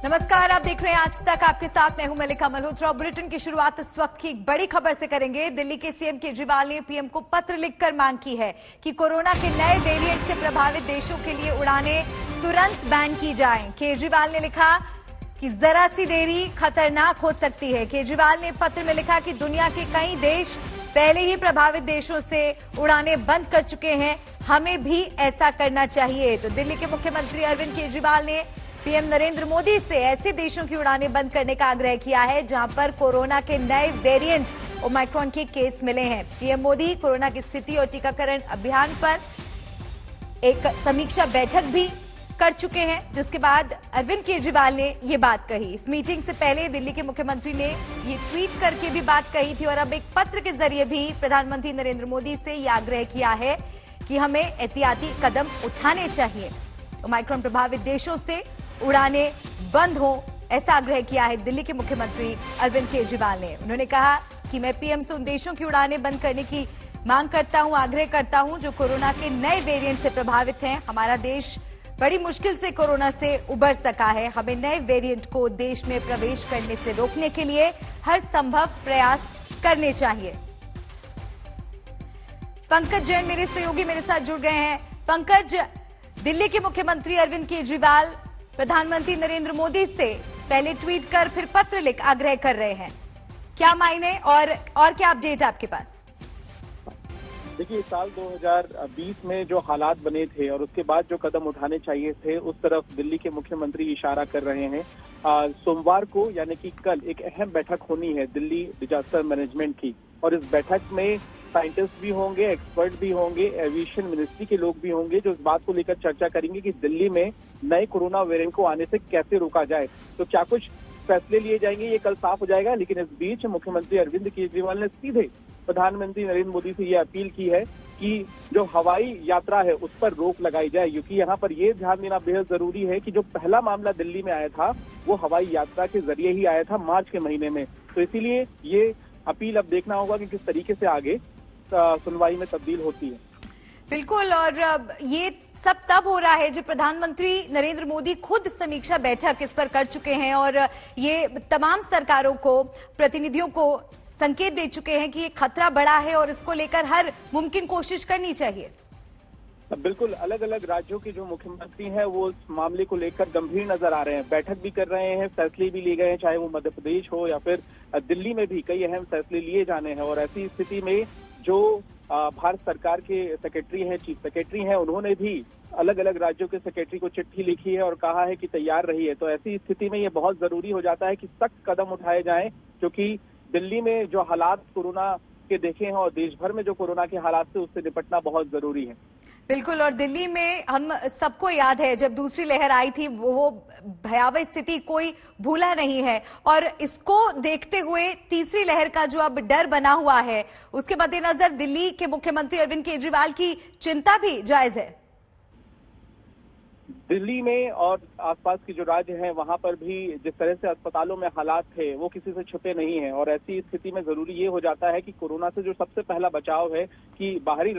नमस्कार, आप देख रहे हैं आज तक। आपके साथ मैं हूं मलिका मल्होत्रा। बुलेटिन की शुरुआत इस वक्त की एक बड़ी खबर से करेंगे। दिल्ली के सीएम केजरीवाल ने पीएम को पत्र लिखकर मांग की है कि कोरोना के नए वेरिएंट से प्रभावित देशों के लिए उड़ानें तुरंत बैन की जाएं। केजरीवाल ने लिखा कि जरा सी देरी खतरनाक हो सकती है। केजरीवाल ने पत्र में लिखा कि दुनिया के कई देश पहले ही प्रभावित देशों से उड़ानें बंद कर चुके हैं, हमें भी ऐसा करना चाहिए। तो दिल्ली के मुख्यमंत्री अरविंद केजरीवाल ने पीएम नरेंद्र मोदी से ऐसे देशों की उड़ानें बंद करने का आग्रह किया है जहां पर कोरोना के नए वेरिएंट ओमाइक्रॉन के केस मिले हैं। पीएम मोदी कोरोना की स्थिति और टीकाकरण अभियान पर एक समीक्षा बैठक भी कर चुके हैं, जिसके बाद अरविंद केजरीवाल ने ये बात कही। इस मीटिंग से पहले दिल्ली के मुख्यमंत्री ने ये ट्वीट करके भी बात कही थी और अब एक पत्र के जरिए भी प्रधानमंत्री नरेंद्र मोदी से ये आग्रह किया है कि हमें एहतियाती कदम उठाने चाहिए। ओमाइक्रॉन प्रभावित देशों से उड़ानें बंद हो, ऐसा आग्रह किया है दिल्ली के मुख्यमंत्री अरविंद केजरीवाल ने। उन्होंने कहा कि मैं पीएम से उन देशों की उड़ानें बंद करने की मांग करता हूं, आग्रह करता हूं जो कोरोना के नए वेरिएंट से प्रभावित हैं। हमारा देश बड़ी मुश्किल से कोरोना से उबर सका है। हमें नए वेरिएंट को देश में प्रवेश करने से रोकने के लिए हर संभव प्रयास करने चाहिए। पंकज जैन मेरे सहयोगी मेरे साथ जुड़ गए हैं। पंकज, दिल्ली के मुख्यमंत्री अरविंद केजरीवाल प्रधानमंत्री नरेंद्र मोदी से पहले ट्वीट कर फिर पत्र लिख आग्रह कर रहे हैं, क्या मायने और क्या अपडेट आपके पास? देखिए, साल 2020 में जो हालात बने थे और उसके बाद जो कदम उठाने चाहिए थे उस तरफ दिल्ली के मुख्यमंत्री इशारा कर रहे हैं। सोमवार को यानी कि कल एक अहम बैठक होनी है दिल्ली डिजास्टर मैनेजमेंट की, और इस बैठक में साइंटिस्ट भी होंगे, एक्सपर्ट भी होंगे, एविएशन मिनिस्ट्री के लोग भी होंगे जो इस बात को लेकर चर्चा करेंगे कि दिल्ली में नए कोरोना वेरिएंट को आने से कैसे रोका जाए। तो क्या कुछ फैसले लिए जाएंगे, ये कल साफ हो जाएगा। लेकिन इस बीच मुख्यमंत्री अरविंद केजरीवाल ने सीधे प्रधानमंत्री नरेंद्र मोदी से ये अपील की है कि जो हवाई यात्रा है उस पर रोक लगाई जाए, क्योंकि यहाँ पर ये ध्यान देना बेहद जरूरी है कि जो पहला मामला दिल्ली में आया था वो हवाई यात्रा के जरिए ही आया था मार्च के महीने में। तो इसीलिए ये अपील अब देखना होगा कि किस तरीके से आगे सुनवाई में तब्दील होती है। बिल्कुल, और ये सब तब हो रहा है जब प्रधानमंत्री नरेंद्र मोदी खुद समीक्षा बैठक इस पर कर चुके हैं और ये तमाम सरकारों को, प्रतिनिधियों को संकेत दे चुके हैं कि ये खतरा बड़ा है और इसको लेकर हर मुमकिन कोशिश करनी चाहिए। बिल्कुल, अलग अलग राज्यों के जो मुख्यमंत्री हैं वो इस मामले को लेकर गंभीर नजर आ रहे हैं, बैठक भी कर रहे हैं, फैसले भी लिए गए हैं, चाहे वो मध्य प्रदेश हो या फिर दिल्ली में भी कई अहम फैसले लिए जाने हैं। और ऐसी स्थिति में जो भारत सरकार के सेक्रेटरी हैं, चीफ सेक्रेटरी हैं, उन्होंने भी अलग अलग राज्यों के सेक्रेटरी को चिट्ठी लिखी है और कहा है कि तैयार रहिए। तो ऐसी स्थिति में ये बहुत जरूरी हो जाता है कि सख्त कदम उठाए जाएं, क्योंकि दिल्ली में जो हालात कोरोना के देखे हैं और देश भर में जो कोरोना के हालात से उससे निपटना बहुत जरूरी है। बिल्कुल, और दिल्ली में हम सबको याद है जब दूसरी लहर आई थी वो भयावह स्थिति कोई भूला नहीं है, और इसको देखते हुए तीसरी लहर का जो अब डर बना हुआ है उसके मद्देनजर दिल्ली के मुख्यमंत्री अरविंद केजरीवाल की चिंता भी जायज है। दिल्ली में और आसपास के जो राज्य हैं वहां पर भी जिस तरह से अस्पतालों में हालात थे वो किसी से छुपे नहीं हैं, और ऐसी स्थिति में जरूरी ये हो जाता है कि कोरोना से जो सबसे पहला बचाव है कि बाहरी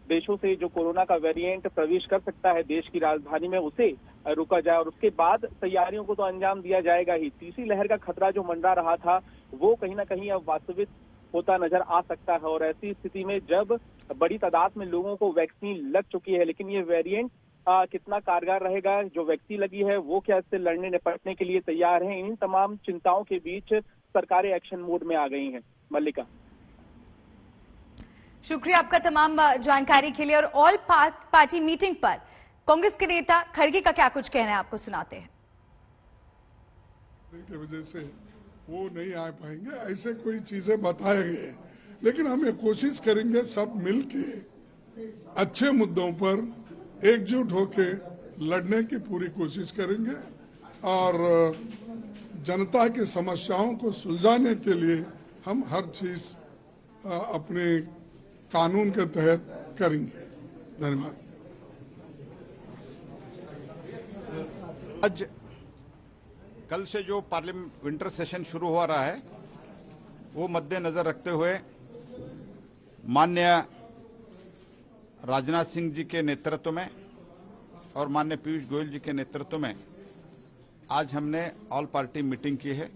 देशों से जो कोरोना का वेरिएंट प्रवेश कर सकता है देश की राजधानी में उसे रोका जाए, और उसके बाद तैयारियों को तो अंजाम दिया जाएगा ही। तीसरी लहर का खतरा जो मंडरा रहा था वो कहीं ना कहीं अब वास्तविक होता नजर आ सकता है। और ऐसी स्थिति में जब बड़ी तादाद में लोगों को वैक्सीन लग चुकी है, लेकिन ये वेरिएंट कितना कारगर रहेगा, जो वैक्सीन लगी है वो क्या इससे लड़ने निपटने के लिए तैयार है, इन तमाम चिंताओं के बीच सरकारें एक्शन मोड में आ गई हैं। मल्लिका, शुक्रिया आपका तमाम जानकारी के लिए। और ऑल पार्टी मीटिंग पर कांग्रेस के नेता खड़गे का क्या कुछ कहना है, आपको सुनाते हैं। की वजह से वो नहीं आ पाएंगे, ऐसे कोई चीजें बताए गए, लेकिन हम ये कोशिश करेंगे सब मिलके अच्छे मुद्दों पर एकजुट होके लड़ने की पूरी कोशिश करेंगे और जनता की समस्याओं को सुलझाने के लिए हम हर चीज अपने कानून के तहत करेंगे। धन्यवाद। आज कल से जो पार्लियामेंट विंटर सेशन शुरू हो रहा है वो मद्देनजर रखते हुए माननीय राजनाथ सिंह जी के नेतृत्व में और माननीय पीयूष गोयल जी के नेतृत्व में आज हमने ऑल पार्टी मीटिंग की है।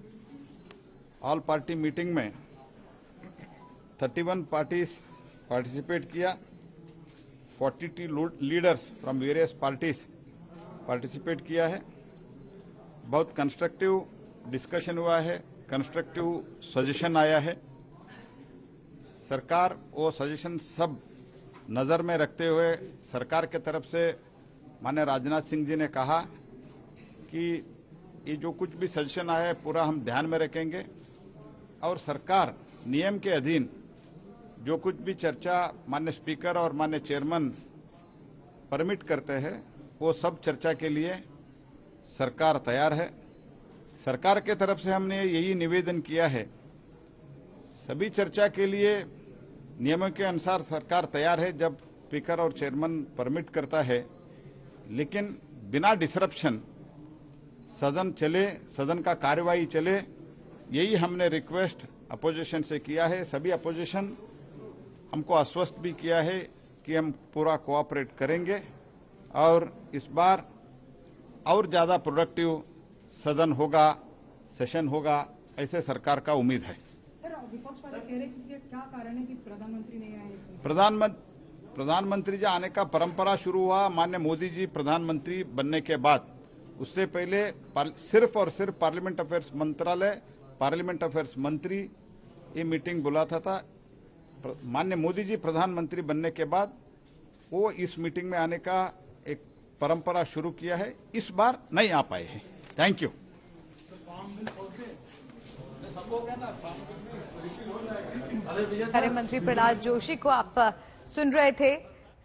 ऑल पार्टी मीटिंग में 31 पार्टीज पार्टिसिपेट किया। 42 leaders from various parties participate किया है। बहुत कंस्ट्रक्टिव डिस्कशन हुआ है, कंस्ट्रक्टिव सजेशन आया है। सरकार वो सजेशन सब नज़र में रखते हुए सरकार के तरफ से माननीय राजनाथ सिंह जी ने कहा कि ये जो कुछ भी सजेशन आया है पूरा हम ध्यान में रखेंगे और सरकार नियम के अधीन जो कुछ भी चर्चा माननीय स्पीकर और माननीय चेयरमैन परमिट करते हैं वो सब चर्चा के लिए सरकार तैयार है। सरकार के तरफ से हमने यही निवेदन किया है, सभी चर्चा के लिए नियमों के अनुसार सरकार तैयार है जब स्पीकर और चेयरमैन परमिट करता है, लेकिन बिना डिसरप्शन सदन चले, सदन का कार्यवाही चले, यही हमने रिक्वेस्ट अपोजिशन से किया है। सभी अपोजिशन हमको आश्वस्त भी किया है कि हम पूरा कोऑपरेट करेंगे और इस बार और ज्यादा प्रोडक्टिव सदन होगा, सेशन होगा, ऐसे सरकार का उम्मीद है। विपक्ष वाले कह रहे हैं कि क्या कारण है कि प्रधानमंत्री नहीं आए? प्रधानमंत्री जी आने का परंपरा शुरू हुआ माननीय मोदी जी प्रधानमंत्री बनने के बाद। उससे पहले सिर्फ और सिर्फ पार्लियामेंट अफेयर्स मंत्रालय, पार्लियामेंट अफेयर्स मंत्री ये मीटिंग बुलाता था। माननीय मोदी जी प्रधानमंत्री बनने के बाद वो इस मीटिंग में आने का एक परंपरा शुरू किया है। इस बार नहीं आ पाए हैं। Thank you. गृह मंत्री प्रहलाद जोशी को आप सुन रहे थे।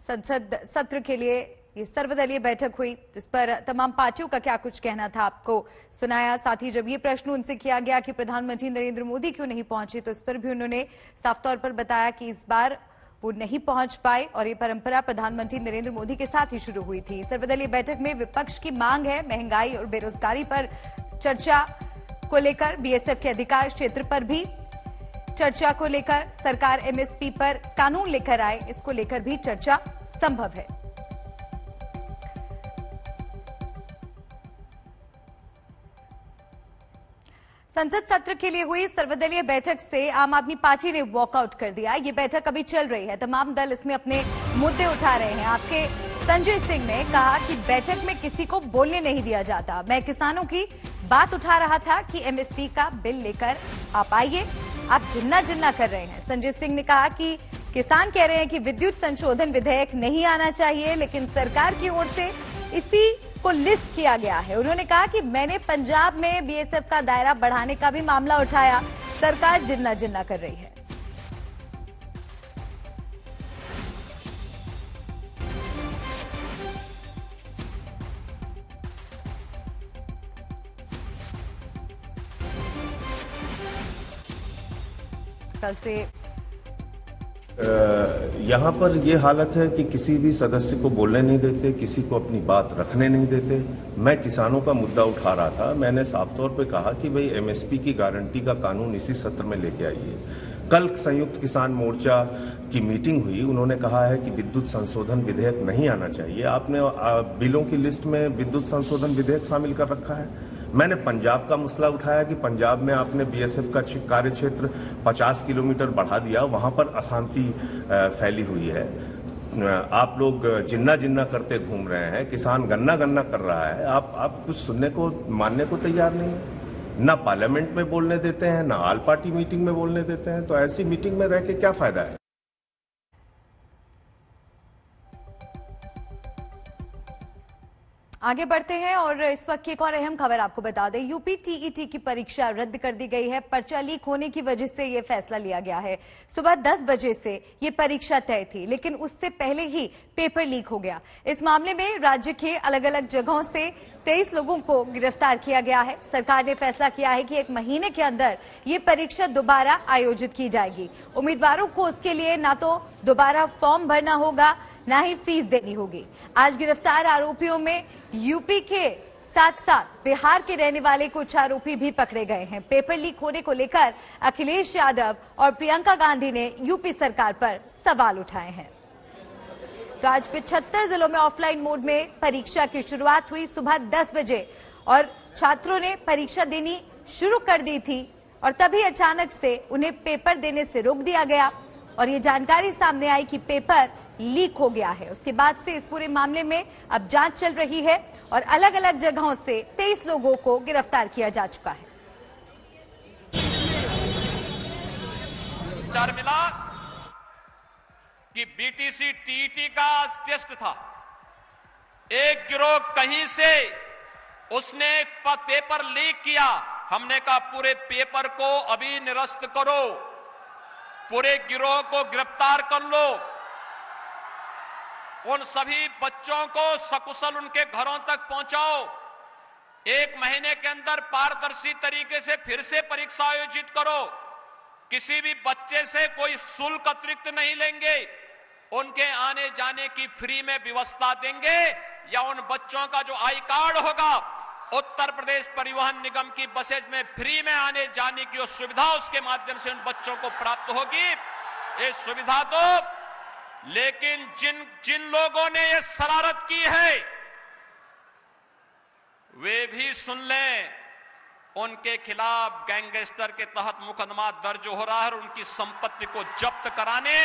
संसद सत्र के लिए ये सर्वदलीय बैठक हुई, इस पर तमाम पार्टियों का क्या कुछ कहना था आपको सुनाया। साथ ही जब ये प्रश्न उनसे किया गया कि प्रधानमंत्री नरेंद्र मोदी क्यों नहीं पहुंचे, तो इस पर भी उन्होंने साफ तौर पर बताया कि इस बार वो नहीं पहुंच पाए और ये परंपरा प्रधानमंत्री नरेंद्र मोदी के साथ ही शुरू हुई थी। सर्वदलीय बैठक में विपक्ष की मांग है महंगाई और बेरोजगारी पर चर्चा को लेकर, बीएसएफ के अधिकार क्षेत्र पर भी चर्चा को लेकर, सरकार एमएसपी पर कानून लेकर आए, इसको लेकर भी चर्चा संभव है। संसद सत्र के लिए हुई सर्वदलीय बैठक से आम आदमी पार्टी ने वॉकआउट कर दिया। ये बैठक अभी चल रही है, तमाम दल इसमें अपने मुद्दे उठा रहे हैं। आपके संजय सिंह ने कहा कि बैठक में किसी को बोलने नहीं दिया जाता। मैं किसानों की बात उठा रहा था कि एमएसपी का बिल लेकर आप आइए, आप जिन्ना जिन्ना कर रहे हैं। संजय सिंह ने कहा कि किसान कह रहे हैं कि विद्युत संशोधन विधेयक नहीं आना चाहिए, लेकिन सरकार की ओर से इसी को लिस्ट किया गया है। उन्होंने कहा कि मैंने पंजाब में बीएसएफ का दायरा बढ़ाने का भी मामला उठाया, सरकार जिन्ना जिन्ना कर रही है। कल से यहाँ पर ये हालत है कि किसी भी सदस्य को बोलने नहीं देते, किसी को अपनी बात रखने नहीं देते। मैं किसानों का मुद्दा उठा रहा था। मैंने साफ तौर पे कहा कि भाई एमएसपी की गारंटी का कानून इसी सत्र में लेके आइए। कल संयुक्त किसान मोर्चा की मीटिंग हुई, उन्होंने कहा है कि विद्युत संशोधन विधेयक नहीं आना चाहिए। आपने बिलों की लिस्ट में विद्युत संशोधन विधेयक शामिल कर रखा है। मैंने पंजाब का मसला उठाया कि पंजाब में आपने बीएसएफ का कार्य क्षेत्र 50 किलोमीटर बढ़ा दिया, वहां पर अशांति फैली हुई है। आप लोग जिन्ना जिन्ना करते घूम रहे हैं, किसान गन्ना गन्ना कर रहा है, आप कुछ सुनने को मानने को तैयार नहीं है। ना पार्लियामेंट में बोलने देते हैं, ना ऑल पार्टी मीटिंग में बोलने देते हैं। तो ऐसी मीटिंग में रह के क्या फायदा है। आगे बढ़ते हैं और इस वक्त की एक और अहम खबर आपको बता दें। यूपी टीईटी की परीक्षा रद्द कर दी गई है। पर्चा लीक होने की वजह से यह फैसला लिया गया है। सुबह 10 बजे से ये परीक्षा तय थी, लेकिन उससे पहले ही पेपर लीक हो गया। इस मामले में राज्य के अलग अलग जगहों से 23 लोगों को गिरफ्तार किया गया है। सरकार ने फैसला किया है कि 1 महीने के अंदर ये परीक्षा दोबारा आयोजित की जाएगी। उम्मीदवारों को उसके लिए ना तो दोबारा फॉर्म भरना होगा, ना ही फीस देनी होगी। आज गिरफ्तार आरोपियों में यूपी के साथ साथ बिहार के रहने वाले कुछ आरोपी भी पकड़े गए हैं। पेपर लीक होने को लेकर अखिलेश यादव और प्रियंका गांधी ने यूपी सरकार पर सवाल उठाए हैं। तो आज 75 जिलों में ऑफलाइन मोड में परीक्षा की शुरुआत हुई सुबह 10 बजे और छात्रों ने परीक्षा देनी शुरू कर दी थी और तभी अचानक से उन्हें पेपर देने से रोक दिया गया और ये जानकारी सामने आई कि पेपर लीक हो गया है। उसके बाद से इस पूरे मामले में अब जांच चल रही है और अलग अलग जगहों से 23 लोगों को गिरफ्तार किया जा चुका है। मिला कि बीटीसी टीईटी का टेस्ट था, एक गिरोह कहीं से उसने पेपर लीक किया। हमने कहा पूरे पेपर को अभी निरस्त करो, पूरे गिरोह को गिरफ्तार कर लो, उन सभी बच्चों को सकुशल उनके घरों तक पहुंचाओ। 1 महीने के अंदर पारदर्शी तरीके से फिर से परीक्षा आयोजित करो। किसी भी बच्चे से कोई शुल्क अतिरिक्त नहीं लेंगे, उनके आने जाने की फ्री में व्यवस्था देंगे या उन बच्चों का जो आई कार्ड होगा उत्तर प्रदेश परिवहन निगम की बसेज में फ्री में आने जाने की सुविधा उसके माध्यम से उन बच्चों को प्राप्त होगी। ये सुविधा तो, लेकिन जिन लोगों ने ये शरारत की है वे भी सुन लें, उनके खिलाफ गैंगस्टर के तहत मुकदमा दर्ज हो रहा है और उनकी संपत्ति को जब्त कराने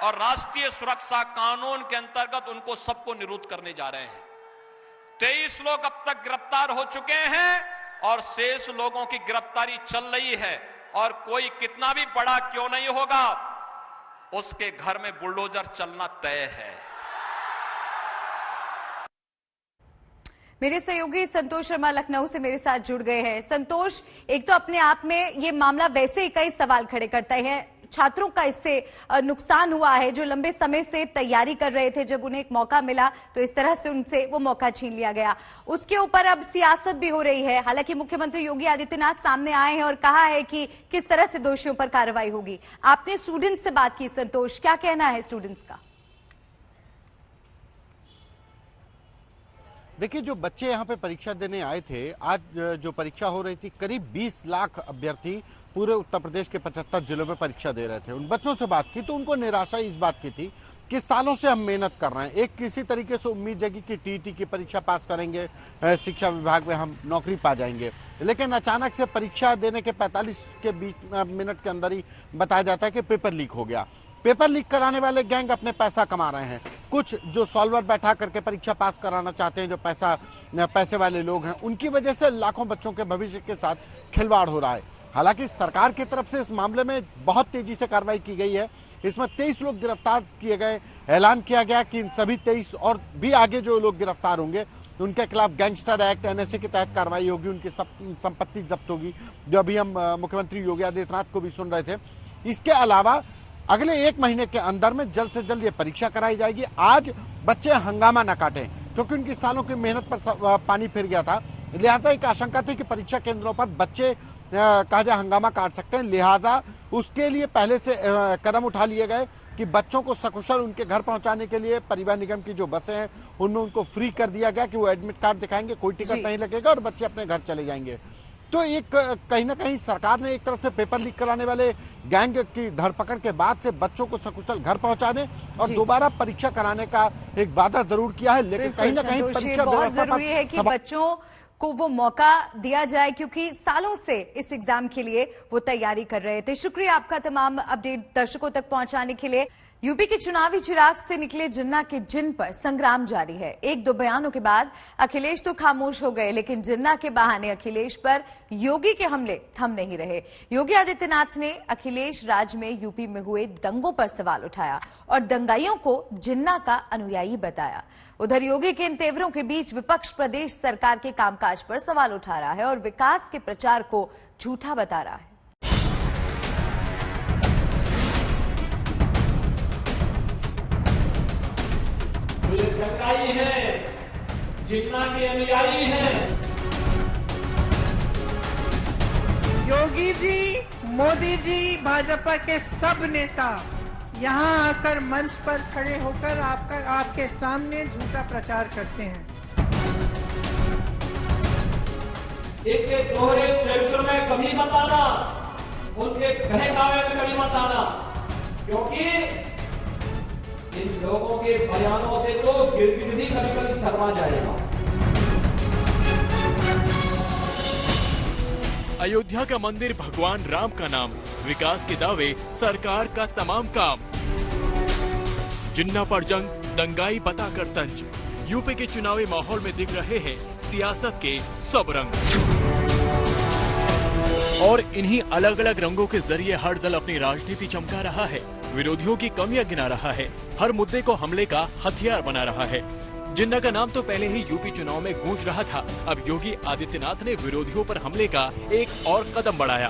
और राष्ट्रीय सुरक्षा कानून के अंतर्गत उनको सबको निरुद्ध करने जा रहे हैं। 23 लोग अब तक गिरफ्तार हो चुके हैं और शेष लोगों की गिरफ्तारी चल रही है और कोई कितना भी बड़ा क्यों नहीं होगा, उसके घर में बुलडोजर चलना तय है। मेरे सहयोगी संतोष शर्मा लखनऊ से मेरे साथ जुड़ गए हैं। संतोष, एक तो अपने आप में ये मामला वैसे ही कई सवाल खड़े करता है। छात्रों का इससे नुकसान हुआ है जो लंबे समय से तैयारी कर रहे थे, जब उन्हें एक मौका मिला तो इस तरह से उनसे वो मौका छीन लिया गया। उसके ऊपर अब सियासत भी हो रही है। हालांकि मुख्यमंत्री योगी आदित्यनाथ सामने आए हैं और कहा है कि किस तरह से दोषियों पर कार्रवाई होगी। आपने स्टूडेंट्स से बात की, संतोष, क्या कहना है स्टूडेंट्स का? देखिए, जो बच्चे यहाँ पे परीक्षा देने आए थे, आज जो परीक्षा हो रही थी, करीब 20 लाख अभ्यर्थी पूरे उत्तर प्रदेश के 75 जिलों में परीक्षा दे रहे थे। उन बच्चों से बात की तो उनको निराशा इस बात की थी कि सालों से हम मेहनत कर रहे हैं, एक किसी तरीके से उम्मीद जगी कि टीईटी की परीक्षा पास करेंगे, शिक्षा विभाग में हम नौकरी पा जाएंगे, लेकिन अचानक से परीक्षा देने के 45 के 20 मिनट के अंदर ही बताया जाता है कि पेपर लीक हो गया। पेपर लीक कराने वाले गैंग अपने पैसा कमा रहे हैं। कुछ जो सॉल्वर बैठा करके परीक्षा पास कराना चाहते हैं, जो पैसे वाले लोग हैं, उनकी वजह से लाखों बच्चों के भविष्य के साथ खिलवाड़ हो रहा है। हालांकि सरकार की तरफ से इस मामले में बहुत तेजी से कार्रवाई की गई है। इसमें 23 लोग गिरफ्तार किए गए। ऐलान किया गया कि इन सभी 23 और भी आगे जो लोग गिरफ्तार होंगे उनके खिलाफ गैंगस्टर एक्ट एनएसए के तहत कार्रवाई होगी, उनकी संपत्ति जब्त होगी, जो अभी हम मुख्यमंत्री योगी आदित्यनाथ को भी सुन रहे थे। इसके अलावा अगले 1 महीने के अंदर में जल्द से जल्द ये परीक्षा कराई जाएगी। आज बच्चे हंगामा न काटें क्योंकि उनकी सालों की मेहनत पर पानी फिर गया था, लिहाजा एक आशंका थी कि परीक्षा केंद्रों पर बच्चे कहा जाए हंगामा काट सकते हैं। लिहाजा उसके लिए पहले से कदम उठा लिए गए कि बच्चों को सकुशल उनके घर पहुंचाने के लिए परिवहन निगम की जो बसें हैं उनमें उनको फ्री कर दिया गया कि वो एडमिट कार्ड दिखाएंगे, कोई टिकट नहीं लगेगा और बच्चे अपने घर चले जाएंगे। तो एक कहीं ना कहीं सरकार ने एक तरफ से पेपर लीक कराने वाले गैंग की धरपकड़ के बाद से बच्चों को सकुशल घर पहुंचाने और दोबारा परीक्षा कराने का एक वादा जरूर किया है, लेकिन कहीं ना कहीं परीक्षा बहुत जरूरी है कि बच्चों को वो मौका दिया जाए क्योंकि सालों से इस एग्जाम के लिए वो तैयारी कर रहे थे। शुक्रिया आपका तमाम अपडेट दर्शकों तक पहुंचाने के लिए। यूपी के चुनावी चिराग से निकले जिन्ना के जिन पर संग्राम जारी है। 1-2 बयानों के बाद अखिलेश तो खामोश हो गए, लेकिन जिन्ना के बहाने अखिलेश पर योगी के हमले थम नहीं रहे। योगी आदित्यनाथ ने अखिलेश राज में यूपी में हुए दंगों पर सवाल उठाया और दंगाइयों को जिन्ना का अनुयायी बताया। उधर योगी के इन तेवरों के बीच विपक्ष प्रदेश सरकार के कामकाज पर सवाल उठा रहा है और विकास के प्रचार को झूठा बता रहा है। मुझे दंगाई है, जिन्ना के अनुयायी हैं। योगी जी, मोदी जी, भाजपा के सब नेता यहाँ आकर मंच पर खड़े होकर आपके सामने झूठा प्रचार करते हैं। एक दोहरे चरित्र में कभी मत आना, उनके बहकावे में कभी मत आना, क्योंकि इन लोगों के बयानों से तो गिरगिट भी कभी कभी शर्मा जाएगा। अयोध्या का मंदिर, भगवान राम का नाम, विकास के दावे, सरकार का तमाम काम। जिन्ना पर जंग, दंगाई बताकर तंज। यूपी के चुनावी माहौल में दिख रहे हैं सियासत के सब रंग, और इन्हीं अलग अलग रंगों के जरिए हर दल अपनी राजनीति चमका रहा है, विरोधियों की कमियां गिना रहा है, हर मुद्दे को हमले का हथियार बना रहा है। जिन्ना का नाम तो पहले ही यूपी चुनाव में गूंज रहा था, अब योगी आदित्यनाथ ने विरोधियों पर हमले का एक और कदम बढ़ाया।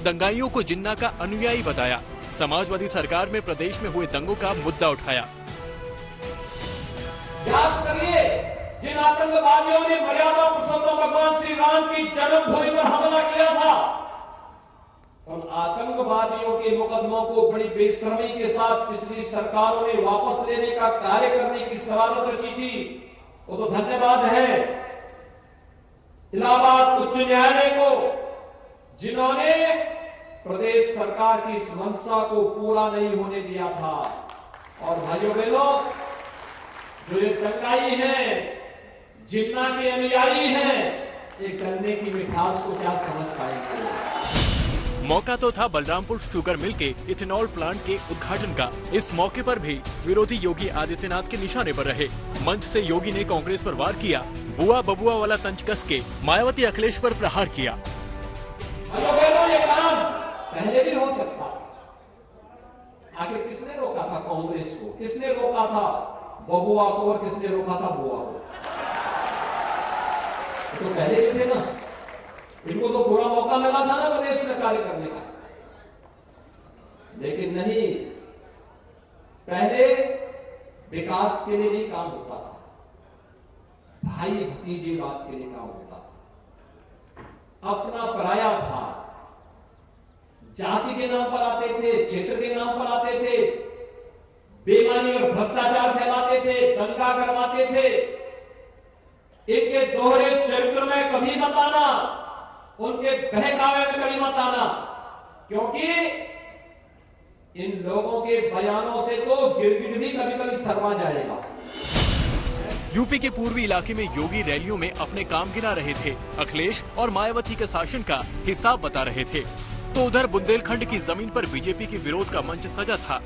दंगाइयों को जिन्ना का अनुयायी बताया, समाजवादी सरकार में प्रदेश में हुए दंगों का मुद्दा उठाया। याद करिए, जिन आतंकवादियों ने मर्यादा पुरुषोत्तम भगवान श्री राम की जन्मभूमि पर हमला किया था, उन आतंकवादियों के मुकदमों को बड़ी बेशर्मी के साथ पिछली सरकारों ने वापस लेने का कार्य करने की शरारत रची थी, वो तो धन्यवाद है इलाहाबाद उच्च न्यायालय को, जिन्होंने प्रदेश सरकार की इस मंशा को पूरा नहीं होने दिया था। और भाइयों बहनों, जो ये दंगाई हैं, जिन्ना के अनुयायी हैं, ये गन्ने की मिठास को क्या समझ पाएंगे। मौका तो था बलरामपुर शुगर मिल के इथेनॉल प्लांट के उद्घाटन का। इस मौके पर भी विरोधी योगी आदित्यनाथ के निशाने पर रहे। मंच से योगी ने कांग्रेस पर वार किया, बुआ बबुआ वाला तंज कस के मायावती अखिलेश पर प्रहार किया। ये काम पहले भी हो सकता था, आखिर किसने रोका था कांग्रेस को, किसने रोका था बबुआ को और किसने रोका था बुआ को? तो पहले भी थे ना, इनको तो पूरा मौका मिला था ना प्रदेश में कार्य करने का, लेकिन नहीं, पहले विकास के लिए नहीं काम होता था, भाई भतीजेवाद के लिए काम होता था, अपना पराया था, जाति के नाम पर आते थे, क्षेत्र के नाम पर आते थे, बेईमानी और भ्रष्टाचार फैलाते थे, दंगा करवाते थे। इनके दोहरे चरित्र में कभी मत आना, उनके बहकावे में कभी मत आना, क्योंकि इन लोगों के बयानों से तो गिरगिट भी कभी कभी शर्मा जाएगा। यूपी के पूर्वी इलाके में योगी रैलियों में अपने काम गिना रहे थे, अखिलेश और मायावती के शासन का हिसाब बता रहे थे। तो उधर बुंदेलखंड की जमीन पर बीजेपी के विरोध का मंच सजा था।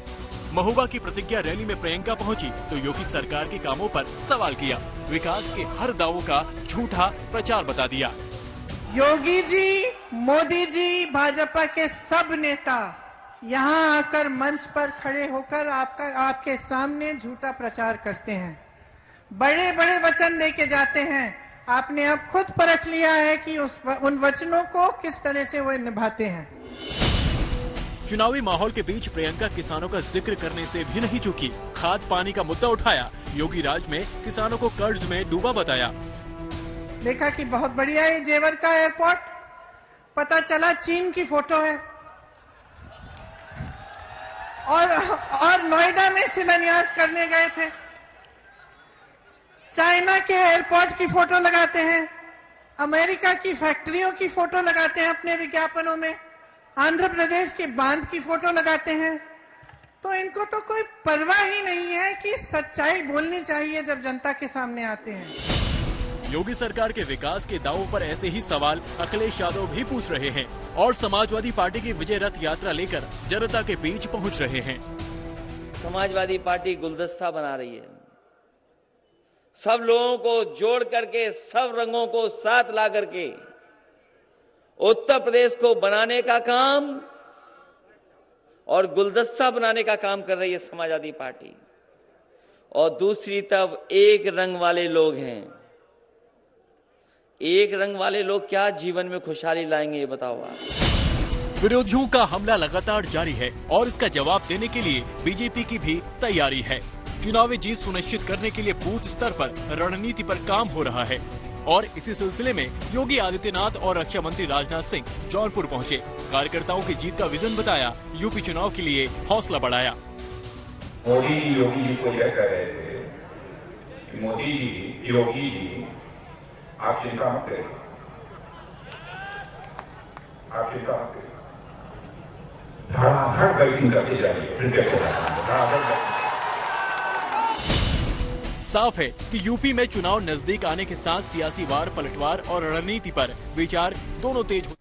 महोबा की प्रतिज्ञा रैली में प्रियंका पहुंची तो योगी सरकार के कामों पर सवाल किया, विकास के हर दावों का झूठा प्रचार बता दिया। योगी जी, मोदी जी, भाजपा के सब नेता यहाँ आकर मंच पर खड़े होकर आपके सामने झूठा प्रचार करते हैं, बड़े बड़े वचन लेके जाते हैं। आपने अब खुद परख लिया है कि उन वचनों को किस तरह से वो निभाते हैं। चुनावी माहौल के बीच प्रियंका किसानों का जिक्र करने से भी नहीं चूकी, खाद पानी का मुद्दा उठाया, योगी राज में किसानों को कर्ज में डूबा बताया। देखा कि बहुत बढ़िया है जेवर का एयरपोर्ट, पता चला चीन की फोटो है, और नोएडा में शिलान्यास करने गए थे, चाइना के एयरपोर्ट की फोटो लगाते हैं, अमेरिका की फैक्ट्रियों की फोटो लगाते हैं अपने विज्ञापनों में, आंध्र प्रदेश के बांध की फोटो लगाते हैं। तो इनको तो कोई परवाह ही नहीं है कि सच्चाई बोलनी चाहिए जब जनता के सामने आते हैं। योगी सरकार के विकास के दावों पर ऐसे ही सवाल अखिलेश यादव भी पूछ रहे हैं और समाजवादी पार्टी की विजय रथ यात्रा लेकर जनता के बीच पहुंच रहे हैं। समाजवादी पार्टी गुलदस्ता बना रही है, सब लोगों को जोड़ करके, सब रंगों को साथ ला करके उत्तर प्रदेश को बनाने का काम और गुलदस्ता बनाने का काम कर रही है समाजवादी पार्टी। और दूसरी तरफ एक रंग वाले लोग हैं, एक रंग वाले लोग क्या जीवन में खुशहाली लाएंगे ये बताओ आप। विरोधियों का हमला लगातार जारी है और इसका जवाब देने के लिए बीजेपी की भी तैयारी है। चुनावी जीत सुनिश्चित करने के लिए बूथ स्तर पर रणनीति पर काम हो रहा है और इसी सिलसिले में योगी आदित्यनाथ और रक्षा मंत्री राजनाथ सिंह जौनपुर पहुंचे, कार्यकर्ताओं की जीत का विजन बताया, यूपी चुनाव के लिए हौसला बढ़ाया। मोदी योगी जी को यह कह रहे थे कि मोदी जी, योगी जी, आप चिंता मत करें, आप चिंता मत करें, धड़ाधड़ बैटिंग करते जाइए। साफ है कि यूपी में चुनाव नजदीक आने के साथ सियासी वार पलटवार और रणनीति पर विचार दोनों तेज हो